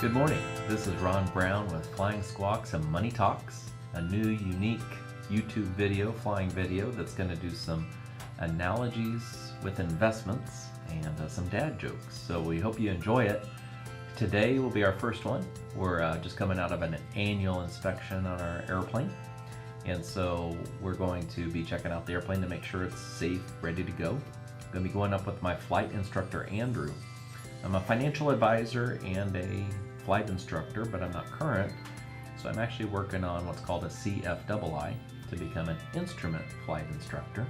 Good morning. This is Ron Brown with Flying Squawks and Money Talks, a new unique YouTube video, flying video that's going to do some analogies with investments and some dad jokes. So we hope you enjoy it. Today will be our first one. We're just coming out of an annual inspection on our airplane. And so we're going to be checking out the airplane to make sure it's safe, ready to go. I'm going to be going up with my flight instructor, Andrew. I'm a financial advisor and a flight instructor, but I'm not current. So I'm actually working on what's called a CFII to become an instrument flight instructor,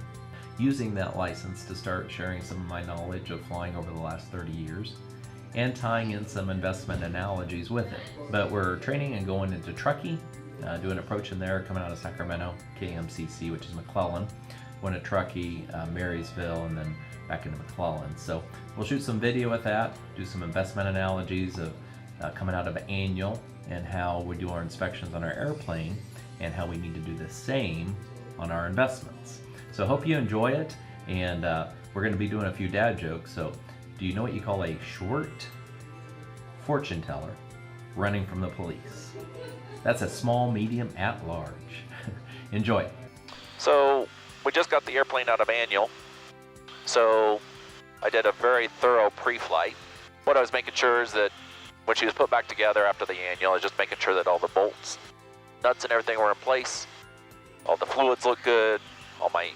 using that license to start sharing some of my knowledge of flying over the last 30 years and tying in some investment analogies with it. But we're training and going into Truckee, doing approach in there, coming out of Sacramento, KMCC, which is McClellan, going to Truckee, Marysville, and then back into McClellan. So we'll shoot some video with that, do some investment analogies of coming out of annual and how we do our inspections on our airplane and how we need to do the same on our investments. So hope you enjoy it, and we're going to be doing a few dad jokes. So do you know what you call a short fortune teller running from the police? That's a small, medium, at large. Enjoy. So we just got the airplane out of annual, so I did a very thorough pre-flight. What I was making sure is that when she was put back together after the annual, I was just making sure that all the bolts, nuts, and everything were in place. All the fluids looked good. On my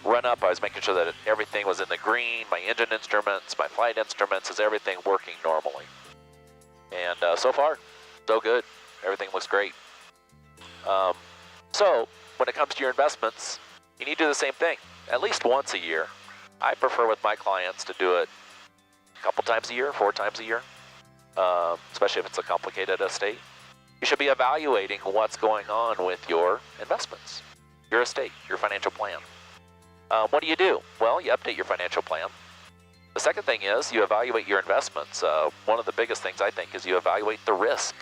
run-up, I was making sure that everything was in the green. My engine instruments, my flight instruments, is everything working normally. And so far, so good. Everything looks great. So when it comes to your investments, you need to do the same thing at least once a year. I prefer with my clients to do it a couple times a year, 4 times a year, especially if it's a complicated estate. You should be evaluating what's going on with your investments, your estate, your financial plan. What do? Well, you update your financial plan. The second thing is you evaluate your investments. One of the biggest things I think is you evaluate the risk.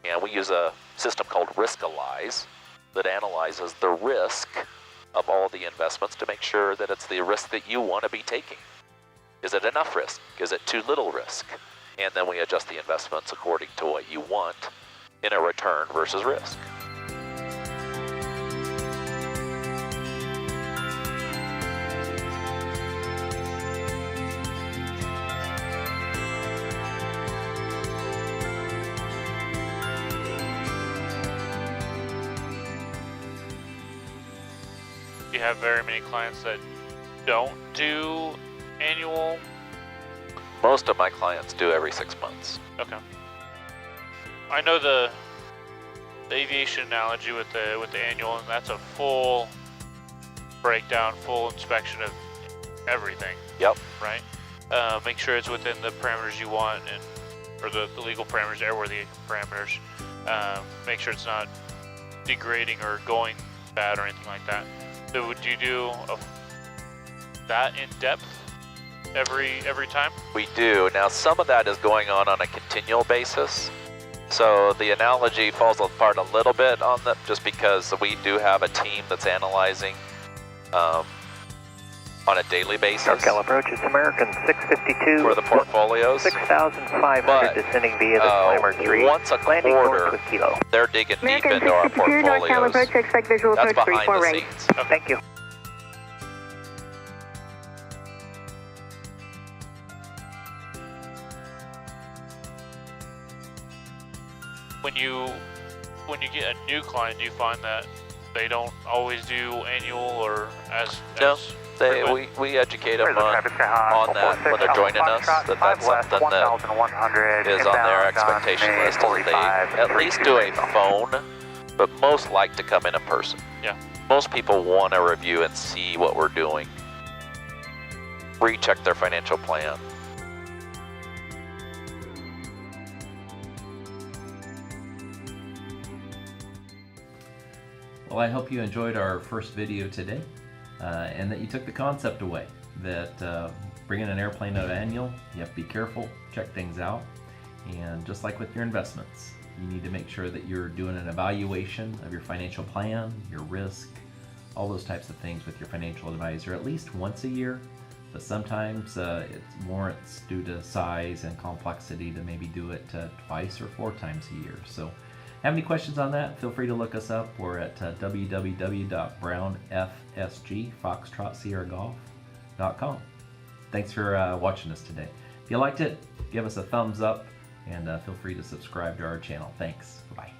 And we use a system called Riskalyze that analyzes the risk of all the investments to make sure that it's the risk that you want to be taking. Is it enough risk? Is it too little risk? And then we adjust the investments according to what you want in a return versus risk. You have very many clients that don't do annual? Most of my clients do every 6 months. Okay. I know the aviation analogy with the annual, and that's a full breakdown, full inspection of everything. Yep. Right? Make sure it's within the parameters you want, or the legal parameters, airworthy parameters. Make sure it's not degrading or going bad or anything like that. So would you do that in depth every time? We do. Now, some of that is going on a continual basis. So the analogy falls apart a little bit on that, just because we do have a team that's analyzing on a daily basis. NorCal approach is American 652 for the portfolios. 6,500 descending via the climber 3. Once a quarter, they're digging deep into our portfolios. NorCal approach, expect visual That's approach behind 34 the right. scenes. Okay. Thank you. When you get a new client, do you find that they don't always do annual or as No. frequent? We educate them on that when they're joining us, that's something that is on their expectation list, is that they at least do a phone, but most like to come in person. Yeah. Most people want to review and see what we're doing, recheck their financial plan. Well, I hope you enjoyed our first video today, and that you took the concept away that bringing an airplane out of annual, you have to be careful, check things out, and just like with your investments, you need to make sure that you're doing an evaluation of your financial plan, your risk, all those types of things with your financial advisor at least once a year, but sometimes it warrants, due to size and complexity, to maybe do it twice or 4 times a year. So have any questions on that, feel free to look us up. We're at www.brownfsg.com. Thanks for watching us today. If you liked it, give us a thumbs up, and feel free to subscribe to our channel. Thanks. Bye.